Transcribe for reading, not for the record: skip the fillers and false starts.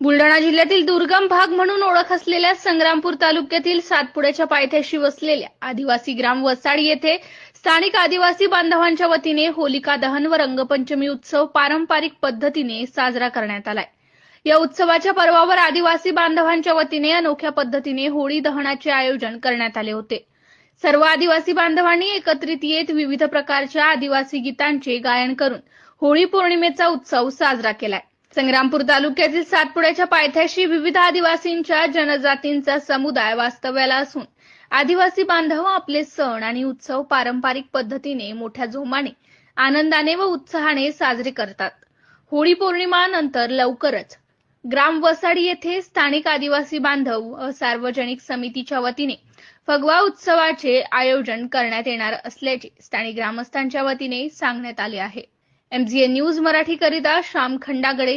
बुलढाणा जिल्ह्यातील दुर्गम भाग म्हणून ओळख असलेल्या संग्रामपूर तालुक्यातील सातपुड्याच्या पायथ्याशी वसलेल्या आदिवासी ग्राम वसाडी येथे स्थानिक आदिवासी बांधवांच्या वतीने होलिका दहन व रंगपंचमी उत्सव पारंपरिक पद्धतीने साजरा करण्यात आलाय। या उत्सवाच्या पर्वावर आदिवासी बांधवांच्या वतीने अनोख्या पद्धतीने होळी दहनाचे आयोजन करण्यात आले होते। सर्व आदिवासी बांधवांनी एकत्रित येत विविध प्रकारच्या आदिवासी गीतांचे गायन करून होळी पौर्णिमेचा उत्सव साजरा केलाय। संग्रामपूर तालुक्यातील सातपुड्याच्या पायथ्याशी विविध आदिवासींच्या जनजातींचा समुदाय वास्तव्याला असून आदिवासी बांधव आपले सण आणि उत्सव पारंपरिक पद्धतीने मोठ्या जोमाने, आनंदाने व उत्साहाने साजरे करतात। होळी पौर्णिमा नंतर लवकरच ग्राम वसाडी येथे स्थानिक आदिवासी बांधव सार्वजनिक समितीच्या वतीने फगवा उत्सवाचे आयोजन करण्यात येणार असल्याचे स्थानिक ग्रामस्थांच्या वतीने सांगण्यात आले आहे। MZN न्यूज मराठी करिता श्याम खंडागळे।